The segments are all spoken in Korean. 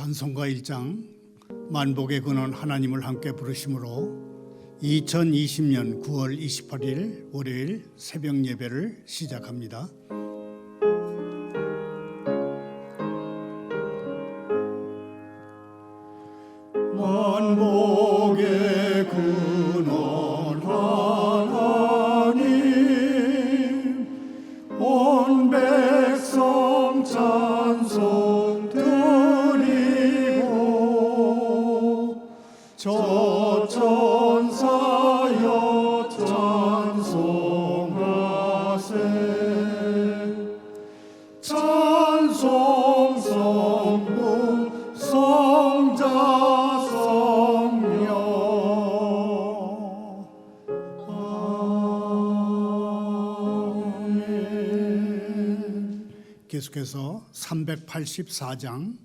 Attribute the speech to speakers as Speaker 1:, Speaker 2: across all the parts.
Speaker 1: 찬송가 1장 만복의 근원 하나님을 함께 부르심으로 2020년 9월 28일 월요일 새벽 예배를 시작합니다. 만복의 근원 하나님 온 백성 찬송 드리고 저 천사여 찬송하세 찬송 성부 성자 성령 아멘. 계속해서 384장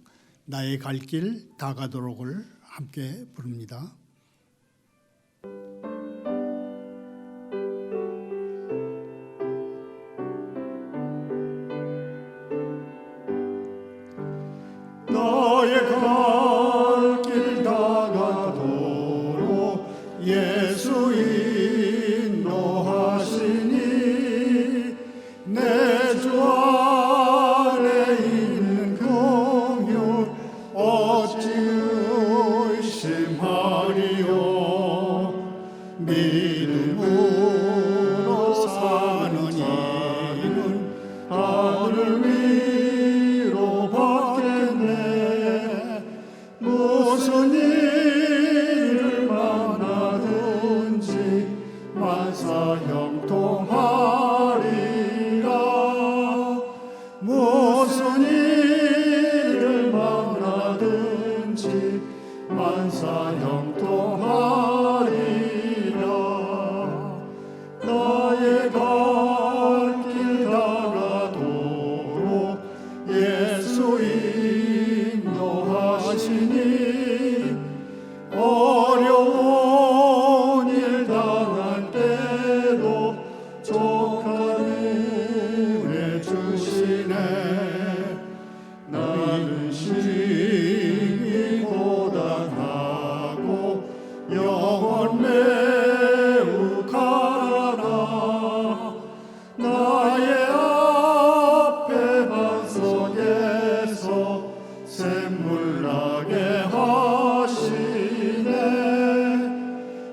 Speaker 1: 나의 갈 길 다 가도록을 함께 부릅니다. 나의 갈 길 다 가도록 예수 인도하시니 내 주 안에 있는 긍휼 어찌 의심하리요 믿음으로 사는 이는 하늘 위로 받겠네 무슨 일을 만나든지 만사형통하리라 무슨 일을 만나든지 만사형통하리라 나의 갈 길 다 가도록 예수 인도하시니 어려운 일 당할 때도 족한 은혜 주시네 나는 심히 고단하고 영원 매우 가라 나의 앞에 반석에서 샘물 나게 하시네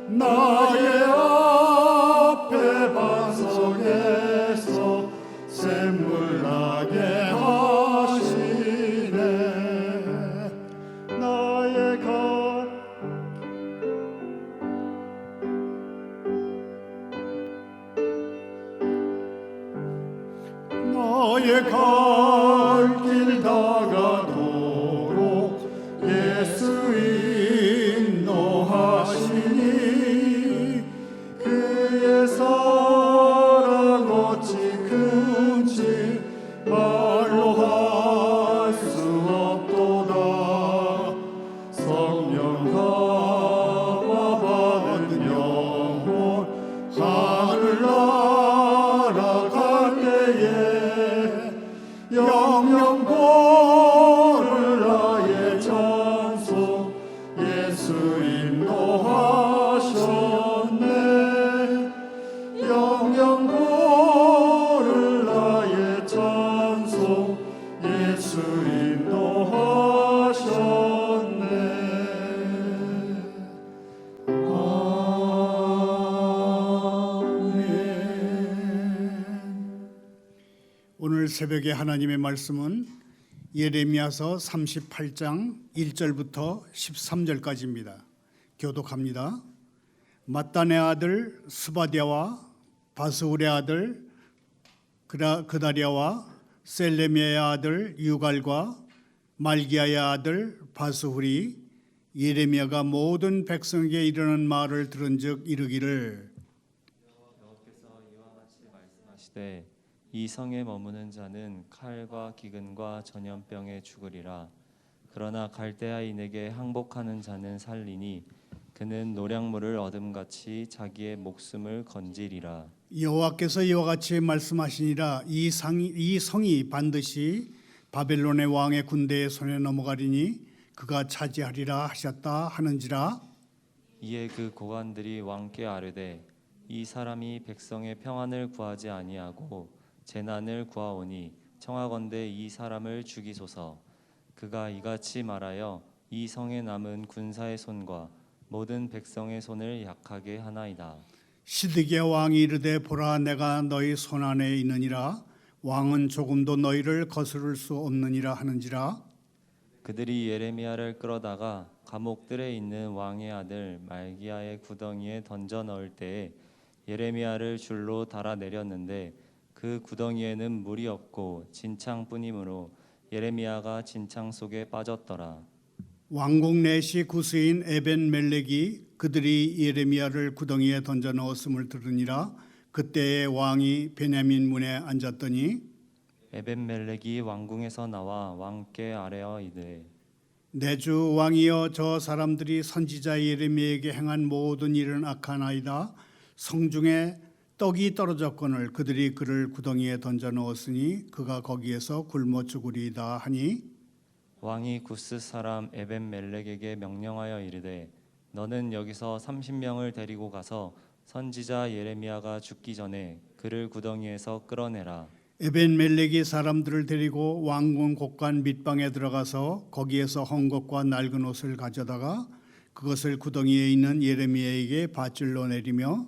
Speaker 1: 나의 앞에 반석에서 샘물 나게 하시네 나의 갈 길 다 가도록 예수 인도하시니 그의 사랑 어찌 큰지 말로 할 수 없도다 성령 감화 받은 영혼 하늘나라 갈 때에 영영 고를 나의 찬송 예수 인도하셨네 영영 고를 나의 찬송 예수 인도하셨네 아멘. 오늘 새벽에 하나님의 말씀은 예레미야서 38장 1절부터 13절까지입니다. 교독합니다. mat단의 아들 스바디아와 바스울의 아들 그다리아와 셀레미아의 아들 유갈과 말기야의 아들 바스훌이 예레미야가 모든 백성에게 이르는 말을 들은즉 이르기를
Speaker 2: 여호와께서 이와 같이 말씀하시되 이 성에 머무는 자는 칼과 기근과 전염병에 죽으리라. 그러나 갈대아인에게 항복하는 자는 살리니 그는 노량물을 얻음같이 자기의 목숨을 건지리라.
Speaker 1: 여호와께서 이와 같이 말씀하시니라. 이 성이 반드시 바벨론의 왕의 군대의 손에 넘어가리니 그가 차지하리라 하셨다 하는지라.
Speaker 2: 이에 그 고관들이 왕께 아뢰되 이 사람이 백성의 평안을 구하지 아니하고 재난을 구하오니 청하건대 이 사람을 죽이소서. 그가 이같이 말하여 이 성에 남은 군사의 손과 모든 백성의 손을 약하게 하나이다.
Speaker 1: 시드기야 왕이 이르되 보라 내가 너희 손 안에 있느니라. 왕은 조금도 너희를 거스를 수 없느니라 하는지라.
Speaker 2: 그들이 예레미야를 끌어다가 감옥들에 있는 왕의 아들 말기야의 구덩이에 던져 넣을 때에 예레미야를 줄로 달아 내렸는데 그 구덩이에는 물이 없고 진창뿐이므로 예레미야가 진창 속에 빠졌더라.
Speaker 1: 왕국 내시 구스인 에벤멜렉이 그들이 예레미야를 구덩이에 던져 넣었음을 들으니라. 그때에 왕이 베냐민 문에 앉았더니
Speaker 2: 에벤멜렉이 왕궁에서 나와 왕께 아뢰어 이르되
Speaker 1: 내 주 왕이여 저 사람들이 선지자 예레미야에게 행한 모든 일은 악하나이다. 성중에 떡이 떨어졌거늘 그들이 그를 구덩이에 던져 넣었으니 그가 거기에서 굶어 죽으리이다 하니
Speaker 2: 왕이 구스 사람 에벤멜렉에게 명령하여 이르되 너는 여기서 30명을 데리고 가서 선지자 예레미야가 죽기 전에 그를 구덩이에서 끌어내라.
Speaker 1: 에벤멜렉이 사람들을 데리고 왕궁 곳간 밑방에 들어가서 거기에서 헝겊과 낡은 옷을 가져다가 그것을 구덩이에 있는 예레미야에게 밧줄로 내리며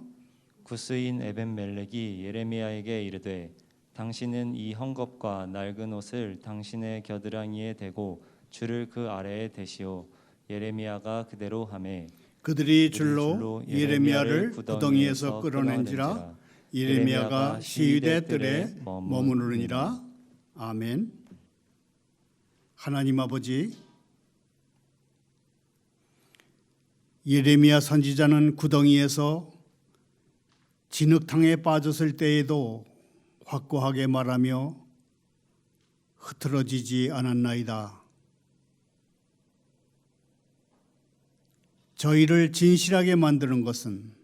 Speaker 2: 구스인 에벤멜렉이 예레미야에게 이르되 당신은 이 헝겊과 낡은 옷을 당신의 겨드랑이에 대고 줄을 그 아래에 대시오. 예레미야가 그대로 하매
Speaker 1: 그들이 줄로 예레미야를 구덩이에서 끌어낸지라. 예레미야가 시위대 뜰에 머무르니라. 아멘. 하나님 아버지, 예레미야 선지자는 구덩이에서 진흙탕에 빠졌을 때에도 확고하게 말하며 흐트러지지 않았나이다. 저희를 진실하게 만드는 것은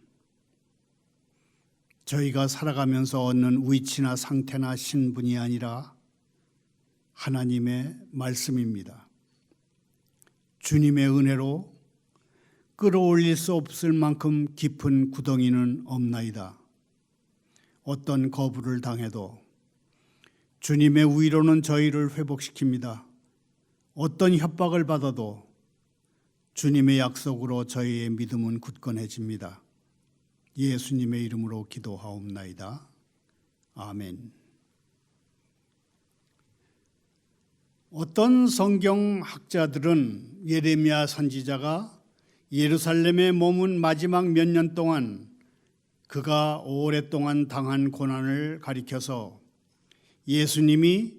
Speaker 1: 저희가 살아가면서 얻는 위치나 상태나 신분이 아니라 하나님의 말씀입니다. 주님의 은혜로 끌어올릴 수 없을 만큼 깊은 구덩이는 없나이다. 어떤 거부를 당해도 주님의 위로는 저희를 회복시킵니다. 어떤 협박을 받아도 주님의 약속으로 저희의 믿음은 굳건해집니다. 예수님의 이름으로 기도하옵나이다. 아멘. 어떤 성경학자들은 예레미야 선지자가 예루살렘에 머문 마지막 몇 년 동안 그가 오랫동안 당한 고난을 가리켜서 예수님이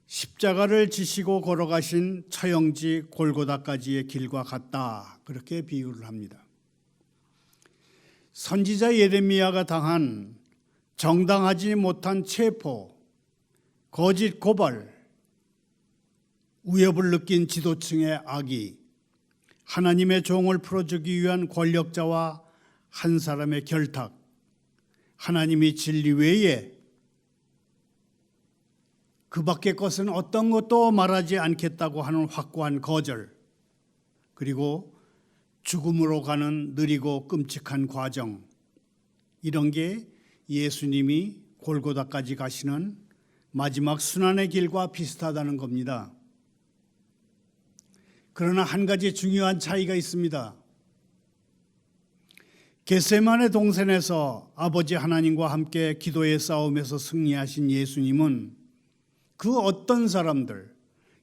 Speaker 1: 십자가를 지시고 걸어가신 처형지 골고다까지의 길과 같다, 그렇게 비유를 합니다. 선지자 예레미야가 당한 정당하지 못한 체포, 거짓 고발, 위협을 느낀 지도층의 악의, 하나님의 종을 풀어주기 위한 권력자와 한 사람의 결탁, 하나님이 진리 외에 그 밖의 것은 어떤 것도 말하지 않겠다고 하는 확고한 거절, 그리고 죽음으로 가는 느리고 끔찍한 과정, 이런 게 예수님이 골고다까지 가시는 마지막 순환의 길과 비슷하다는 겁니다. 그러나 한 가지 중요한 차이가 있습니다. 겟세마네 동산에서 아버지 하나님과 함께 기도의 싸움에서 승리하신 예수님은 그 어떤 사람들,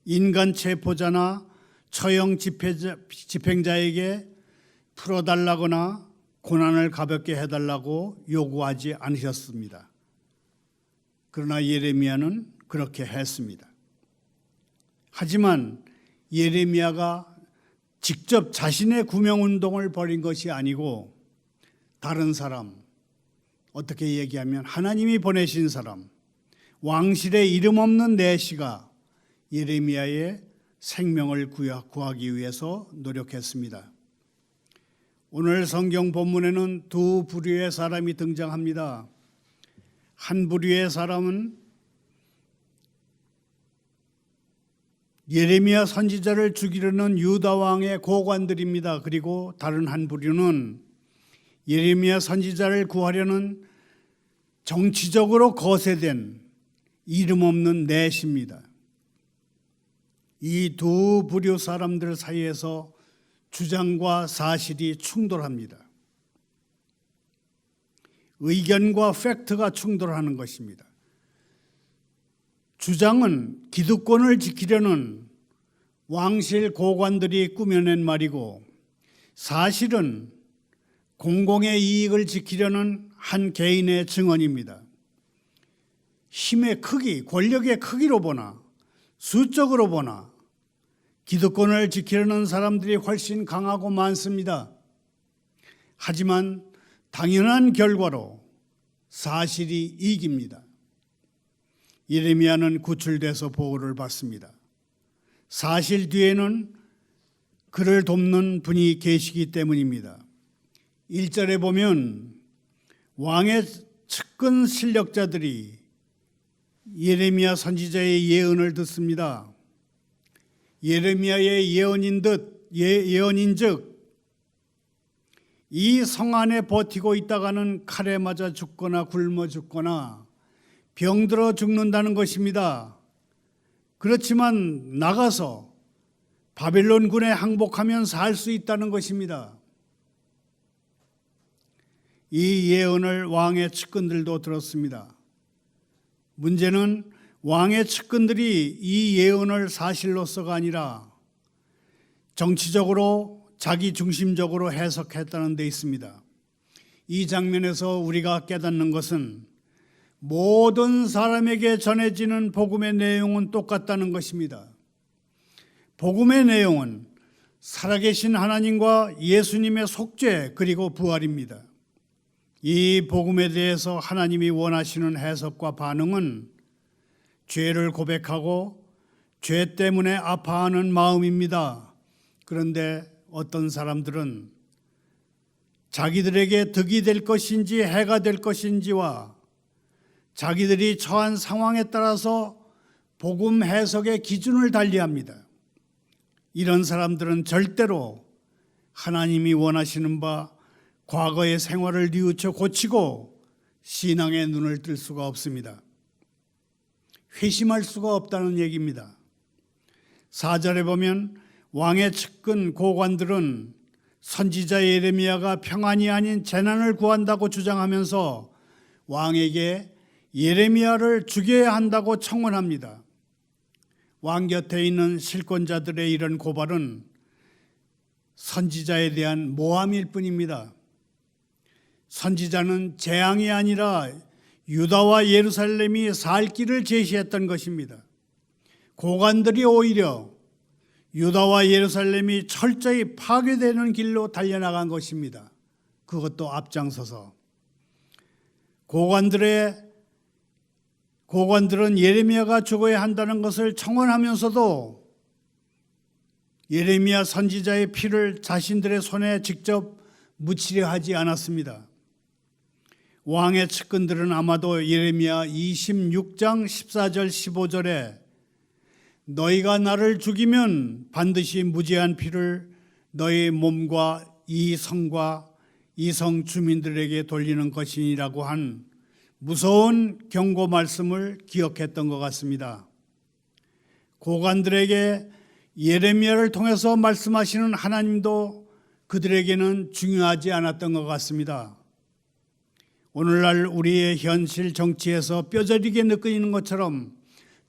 Speaker 1: 인간 체포자나 처형 집행자에게 풀어달라거나 고난을 가볍게 해달라고 요구하지 않으셨습니다. 그러나 예레미야는 그렇게 했습니다. 하지만 예레미야가 직접 자신의 구명운동을 벌인 것이 아니고 다른 사람, 어떻게 얘기하면 하나님이 보내신 사람, 왕실에 이름 없는 내시가 예레미야의 생명을 구하기 위해서 노력했습니다. 오늘 성경 본문에는 두 부류의 사람이 등장합니다. 한 부류의 사람은 예레미야 선지자를 죽이려는 유다 왕의 고관들입니다. 그리고 다른 한 부류는 예레미야 선지자를 구하려는 정치적으로 거세된 이름 없는 넷입니다. 이 두 부류 사람들 사이에서 주장과 사실이 충돌합니다. 의견과 팩트가 충돌하는 것입니다. 주장은 기득권을 지키려는 왕실 고관들이 꾸며낸 말이고, 사실은 공공의 이익을 지키려는 한 개인의 증언입니다. 힘의 크기, 권력의 크기로 보나 수적으로 보나 기득권을 지키려는 사람들이 훨씬 강하고 많습니다. 하지만 당연한 결과로 사실이 이깁니다. 예레미야는 구출돼서 보호를 받습니다. 사실 뒤에는 그를 돕는 분이 계시기 때문입니다. 1절에 보면 왕의 측근 실력자들이 예레미야 선지자의 예언을 듣습니다. 예레미야의 예언인즉 이 성 안에 버티고 있다가는 칼에 맞아 죽거나 굶어 죽거나 병들어 죽는다는 것입니다. 그렇지만 나가서 바벨론 군에 항복하면 살 수 있다는 것입니다. 이 예언을 왕의 측근들도 들었습니다. 문제는 왕의 측근들이 이 예언을 사실로서가 아니라 정치적으로 자기 중심적으로 해석했다는 데 있습니다. 이 장면에서 우리가 깨닫는 것은 모든 사람에게 전해지는 복음의 내용은 똑같다는 것입니다. 복음의 내용은 살아계신 하나님과 예수님의 속죄 그리고 부활입니다. 이 복음에 대해서 하나님이 원하시는 해석과 반응은 죄를 고백하고 죄 때문에 아파하는 마음입니다. 그런데 어떤 사람들은 자기들에게 득이 될 것인지 해가 될 것인지와 자기들이 처한 상황에 따라서 복음 해석의 기준을 달리합니다. 이런 사람들은 절대로 하나님이 원하시는 바 과거의 생활을 뉘우쳐 고치고 신앙의 눈을 뜰 수가 없습니다. 회심할 수가 없다는 얘기입니다. 4절에 보면 왕의 측근 고관들은 선지자 예레미야가 평안이 아닌 재난을 구한다고 주장하면서 왕에게 예레미야를 죽여야 한다고 청원합니다. 왕 곁에 있는 실권자들의 이런 고발은 선지자에 대한 모함일 뿐입니다. 선지자는 재앙이 아니라 유다와 예루살렘이 살 길을 제시했던 것입니다. 고관들이 오히려 유다와 예루살렘이 철저히 파괴되는 길로 달려나간 것입니다. 그것도 앞장서서. 고관들은 예레미야가 죽어야 한다는 것을 청원하면서도 예레미야 선지자의 피를 자신들의 손에 직접 묻히려 하지 않았습니다. 왕의 측근들은 아마도 예레미야 26장 14절 15절에 너희가 나를 죽이면 반드시 무죄한 피를 너희 몸과 이 성과 이 성 주민들에게 돌리는 것이니라고 한 무서운 경고 말씀을 기억했던 것 같습니다. 고관들에게 예레미야를 통해서 말씀하시는 하나님도 그들에게는 중요하지 않았던 것 같습니다. 오늘날 우리의 현실 정치에서 뼈저리게 느껴지는 것처럼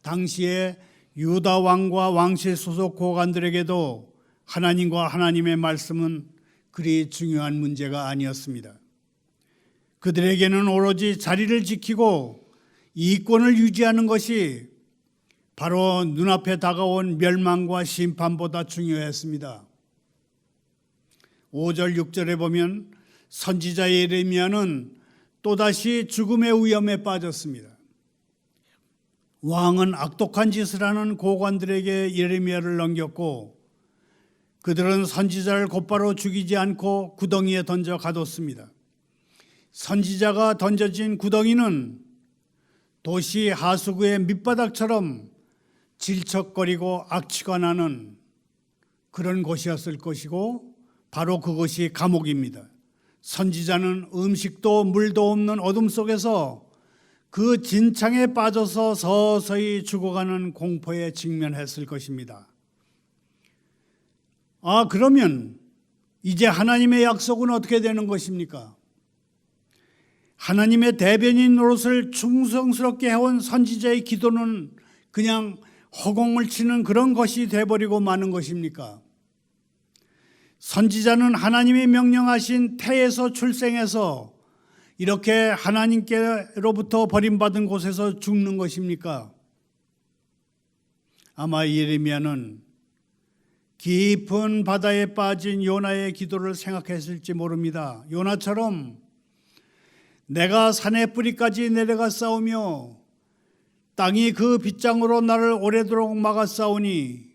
Speaker 1: 당시에 유다 왕과 왕실 소속 고관들에게도 하나님과 하나님의 말씀은 그리 중요한 문제가 아니었습니다. 그들에게는 오로지 자리를 지키고 이권을 유지하는 것이 바로 눈앞에 다가온 멸망과 심판보다 중요했습니다. 5절 6절에 보면 선지자 예레미야는 또다시 죽음의 위험에 빠졌습니다. 왕은 악독한 짓을 하는 고관들에게 예레미야를 넘겼고 그들은 선지자를 곧바로 죽이지 않고 구덩이에 던져 가뒀습니다. 선지자가 던져진 구덩이는 도시 하수구의 밑바닥처럼 질척거리고 악취가 나는 그런 곳이었을 것이고 바로 그것이 감옥입니다. 선지자는 음식도 물도 없는 어둠 속에서 그 진창에 빠져서 서서히 죽어가는 공포에 직면했을 것입니다. 그러면 이제 하나님의 약속은 어떻게 되는 것입니까? 하나님의 대변인 노릇을 충성스럽게 해온 선지자의 기도는 그냥 허공을 치는 그런 것이 돼버리고 마는 것입니까? 선지자는 하나님이 명령하신 태에서 출생해서 이렇게 하나님께로부터 버림받은 곳에서 죽는 것입니까? 아마 예레미야는 깊은 바다에 빠진 요나의 기도를 생각했을지 모릅니다. 요나처럼 내가 산의 뿌리까지 내려가 싸우며 땅이 그 빗장으로 나를 오래도록 막아 싸우니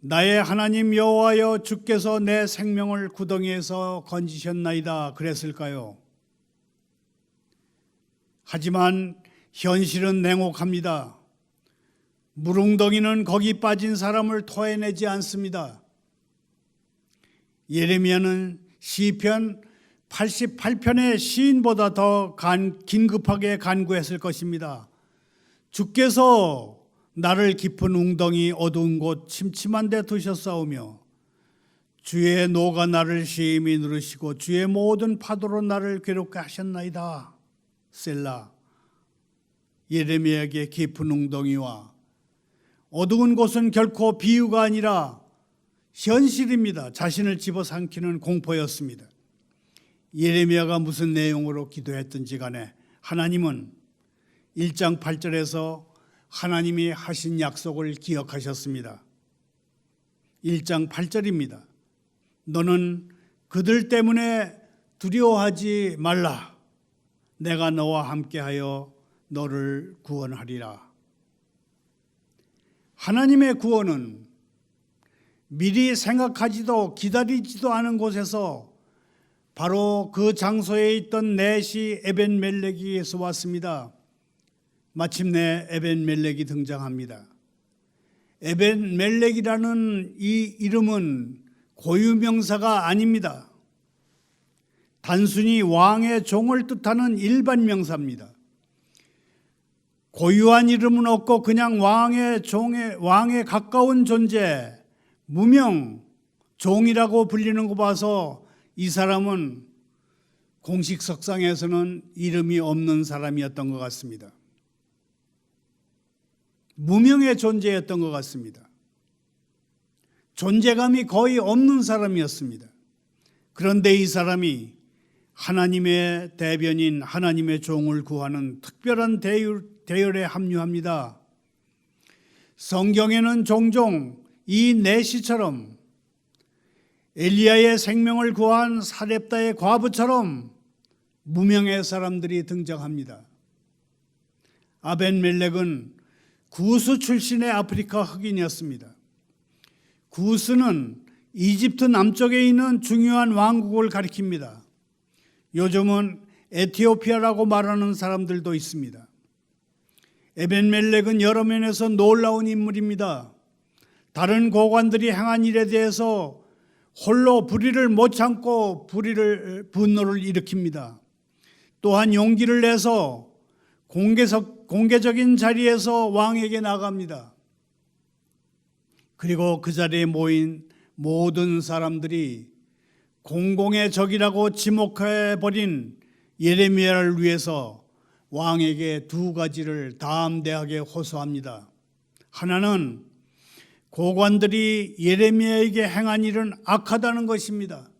Speaker 1: 나의 하나님 여호와여 주께서 내 생명을 구덩이에서 건지셨나이다 그랬을까요? 하지만 현실은 냉혹합니다. 물웅덩이는 거기 빠진 사람을 토해내지 않습니다. 예레미야는 시편 88편의 시인보다 더 긴급하게 간구했을 것입니다. 주께서 나를 깊은 웅덩이 어두운 곳 침침한 데 두셨사오며 주의 노가 나를 심히 누르시고 주의 모든 파도로 나를 괴롭게 하셨나이다. 셀라. 예레미야에게 깊은 웅덩이와 어두운 곳은 결코 비유가 아니라 현실입니다. 자신을 집어삼키는 공포였습니다. 예레미야가 무슨 내용으로 기도했든지 간에 하나님은 1장 8절에서 하나님이 하신 약속을 기억하셨습니다. 1장 8절입니다. 너는 그들 때문에 두려워하지 말라. 내가 너와 함께하여 너를 구원하리라. 하나님의 구원은 미리 생각하지도 기다리지도 않은 곳에서 바로 그 장소에 있던 넷이 에벤멜렉에게서 왔습니다. 마침내 에벤멜렉이 등장합니다. 에벤멜렉이라는 이 이름은 고유명사가 아닙니다. 단순히 왕의 종을 뜻하는 일반 명사입니다. 고유한 이름은 없고 그냥 왕에 가까운 존재, 무명, 종이라고 불리는 거 봐서 이 사람은 공식 석상에서는 이름이 없는 사람이었던 것 같습니다. 무명의 존재였던 것 같습니다. 존재감이 거의 없는 사람이었습니다. 그런데 이 사람이 하나님의 대변인, 하나님의 종을 구하는 특별한 대열에 합류합니다. 성경에는 종종 이 내시처럼 엘리야의 생명을 구한 사렙다의 과부처럼 무명의 사람들이 등장합니다. 아벤멜렉은 구스 출신의 아프리카 흑인이었습니다. 구스는 이집트 남쪽에 있는 중요한 왕국을 가리킵니다. 요즘은 에티오피아라고 말하는 사람들도 있습니다. 에벤멜렉은 여러 면에서 놀라운 인물입니다. 다른 고관들이 행한 일에 대해서 홀로 불의를 못 참고 분노를 일으킵니다. 또한 용기를 내서 공개적인 자리에서 왕에게 나갑니다. 그리고 그 자리에 모인 모든 사람들이 공공의 적이라고 지목해버린 예레미야를 위해서 왕에게 두 가지를 담대하게 호소합니다. 하나는 고관들이 예레미야에게 행한 일은 악하다는 것입니다.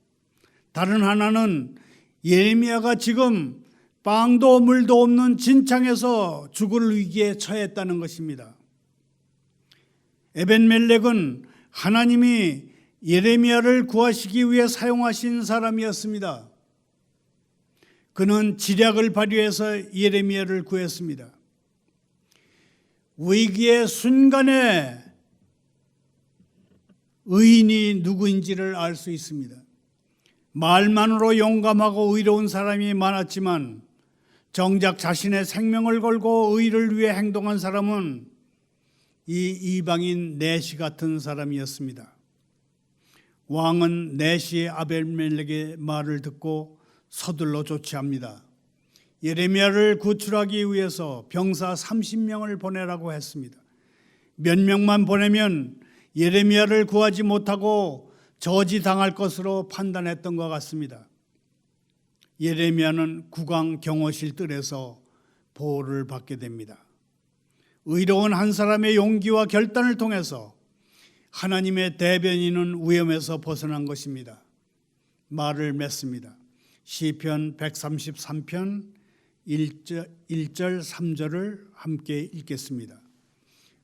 Speaker 1: 다른 하나는 예레미야가 지금 빵도 물도 없는 진창에서 죽을 위기에 처했다는 것입니다. 에벤멜렉은 하나님이 예레미야를 구하시기 위해 사용하신 사람이었습니다. 그는 지략을 발휘해서 예레미야를 구했습니다. 위기의 순간에 의인이 누구인지를 알 수 있습니다. 말만으로 용감하고 의로운 사람이 많았지만 정작 자신의 생명을 걸고 의를 위해 행동한 사람은 이 이방인 넷시 같은 사람이었습니다. 왕은 넷시의 아벨멜렉의 말을 듣고 서둘러 조치합니다. 예레미야를 구출하기 위해서 병사 30명을 보내라고 했습니다. 몇 명만 보내면 예레미야를 구하지 못하고 저지당할 것으로 판단했던 것 같습니다. 예레미야는 국왕 경호실 뜰에서 보호를 받게 됩니다. 의로운 한 사람의 용기와 결단을 통해서 하나님의 대변인은 위험에서 벗어난 것입니다. 말을 맺습니다. 시편 133편 1절 3절을 함께 읽겠습니다.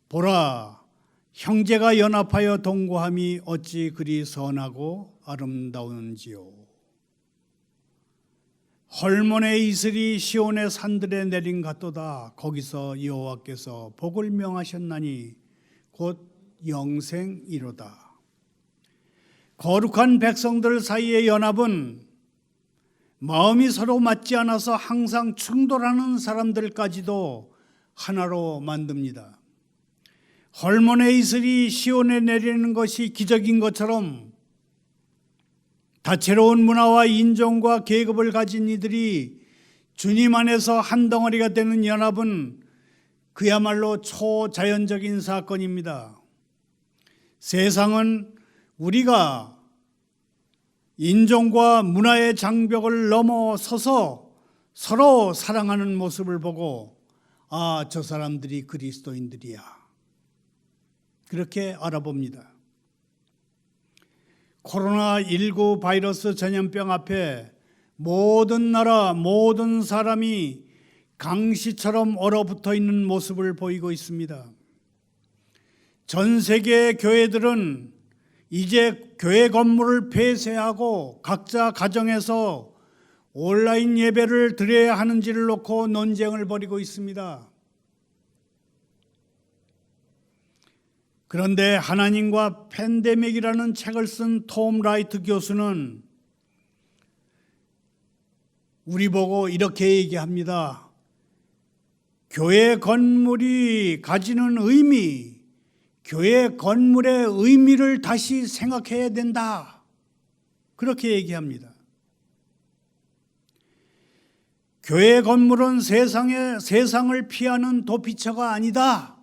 Speaker 1: 보라, 형제가 연합하여 동거함이 어찌 그리 선하고 아름다운지요. 헐몬의 이슬이 시온의 산들에 내린 같도다. 거기서 여호와께서 복을 명하셨나니 곧 영생이로다. 거룩한 백성들 사이의 연합은 마음이 서로 맞지 않아서 항상 충돌하는 사람들까지도 하나로 만듭니다. 헐몬의 이슬이 시온에 내리는 것이 기적인 것처럼 다채로운 문화와 인종과 계급을 가진 이들이 주님 안에서 한 덩어리가 되는 연합은 그야말로 초자연적인 사건입니다. 세상은 우리가 인종과 문화의 장벽을 넘어서서 서로 사랑하는 모습을 보고 아, 저 사람들이 그리스도인들이야. 그렇게 알아봅니다. 코로나19 바이러스 전염병 앞에 모든 나라, 모든 사람이 강시처럼 얼어붙어 있는 모습을 보이고 있습니다. 전 세계의 교회들은 이제 교회 건물을 폐쇄하고 각자 가정에서 온라인 예배를 드려야 하는지를 놓고 논쟁을 벌이고 있습니다. 그런데 하나님과 팬데믹이라는 책을 쓴 톰 라이트 교수는 우리 보고 이렇게 얘기합니다. 교회 건물이 가지는 의미, 교회 건물의 의미를 다시 생각해야 된다. 그렇게 얘기합니다. 교회 건물은 세상을 피하는 도피처가 아니다.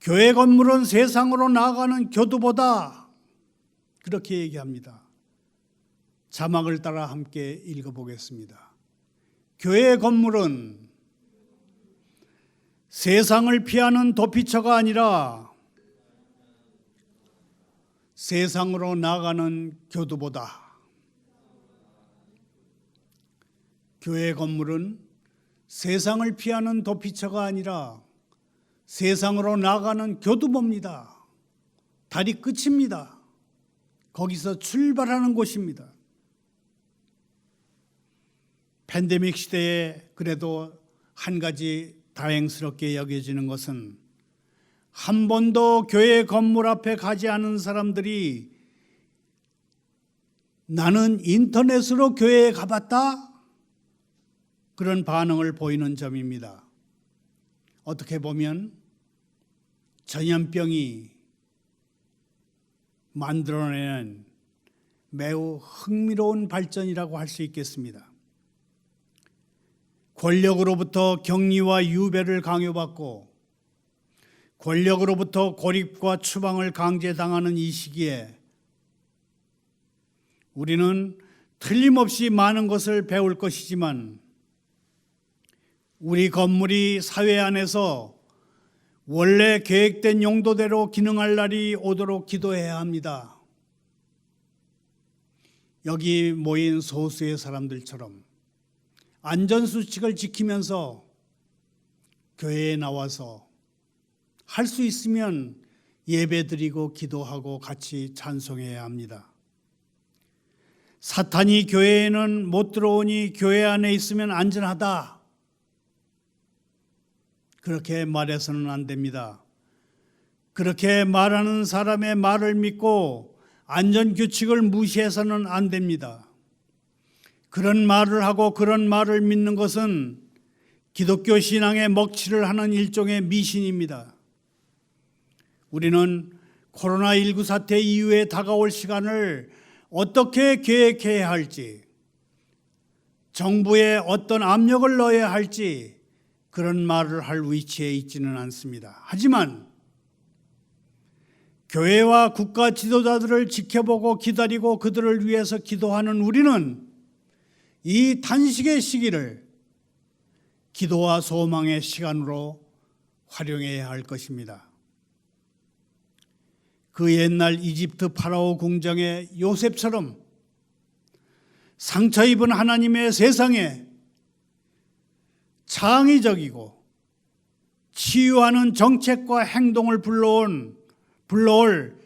Speaker 1: 교회 건물은 세상으로 나아가는 교두보다. 그렇게 얘기합니다. 자막을 따라 함께 읽어보겠습니다. 교회 건물은 세상을 피하는 도피처가 아니라 세상으로 나아가는 교두보다. 교회 건물은 세상을 피하는 도피처가 아니라 세상으로 나아가는 교두보입니다. 다리 끝입니다. 거기서 출발하는 곳입니다. 팬데믹 시대에 그래도 한 가지 다행스럽게 여겨지는 것은 한 번도 교회 건물 앞에 가지 않은 사람들이 나는 인터넷으로 교회에 가봤다? 그런 반응을 보이는 점입니다. 어떻게 보면 전염병이 만들어내는 매우 흥미로운 발전이라고 할 수 있겠습니다. 권력으로부터 격리와 유배를 강요받고 권력으로부터 고립과 추방을 강제당하는 이 시기에 우리는 틀림없이 많은 것을 배울 것이지만 우리 건물이 사회 안에서 원래 계획된 용도대로 기능할 날이 오도록 기도해야 합니다. 여기 모인 소수의 사람들처럼 안전수칙을 지키면서 교회에 나와서 할 수 있으면 예배드리고 기도하고 같이 찬송해야 합니다. 사탄이 교회에는 못 들어오니 교회 안에 있으면 안전하다. 그렇게 말해서는 안 됩니다. 그렇게 말하는 사람의 말을 믿고 안전규칙을 무시해서는 안 됩니다. 그런 말을 하고 그런 말을 믿는 것은 기독교 신앙의 먹칠을 하는 일종의 미신입니다. 우리는 코로나19 사태 이후에 다가올 시간을 어떻게 계획해야 할지, 정부에 어떤 압력을 넣어야 할지 그런 말을 할 위치에 있지는 않습니다. 하지만 교회와 국가 지도자들을 지켜보고 기다리고 그들을 위해서 기도하는 우리는 이 단식의 시기를 기도와 소망의 시간으로 활용해야 할 것입니다. 그 옛날 이집트 파라오 궁정의 요셉처럼 상처 입은 하나님의 세상에 창의적이고 치유하는 정책과 행동을 불러올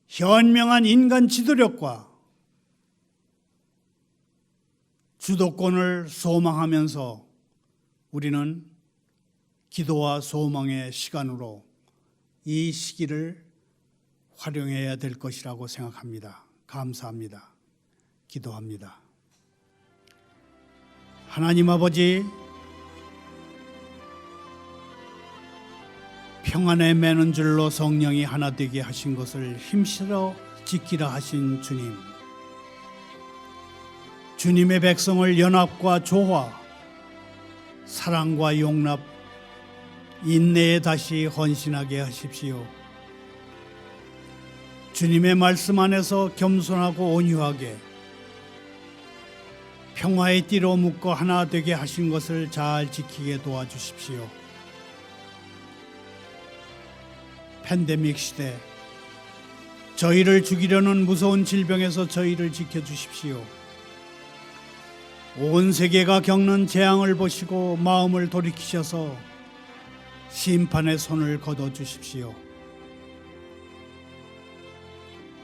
Speaker 1: 현명한 인간 지도력과 주도권을 소망하면서 우리는 기도와 소망의 시간으로 이 시기를 활용해야 될 것이라고 생각합니다. 감사합니다. 기도합니다. 하나님 아버지, 평안에 매는 줄로 성령이 하나 되게 하신 것을 힘실어 지키라 하신 주님, 주님의 백성을 연합과 조화, 사랑과 용납, 인내에 다시 헌신하게 하십시오. 주님의 말씀 안에서 겸손하고 온유하게 평화의 띠로 묶어 하나 되게 하신 것을 잘 지키게 도와주십시오. 팬데믹 시대, 저희를 죽이려는 무서운 질병에서 저희를 지켜주십시오. 온 세계가 겪는 재앙을 보시고 마음을 돌이키셔서 심판의 손을 거둬주십시오.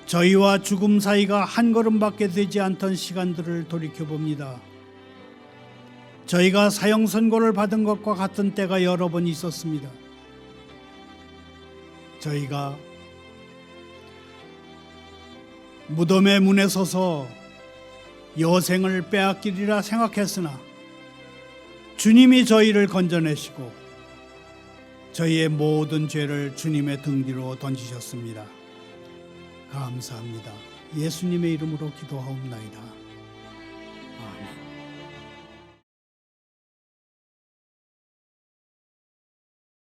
Speaker 1: 저희와 죽음 사이가 한 걸음밖에 되지 않던 시간들을 돌이켜봅니다. 저희가 사형 선고를 받은 것과 같은 때가 여러 번 있었습니다. 저희가 무덤의 문에 서서 여생을 빼앗기리라 생각했으나 주님이 저희를 건져내시고 저희의 모든 죄를 주님의 등 뒤로 던지셨습니다. 감사합니다. 예수님의 이름으로 기도하옵나이다. 아멘.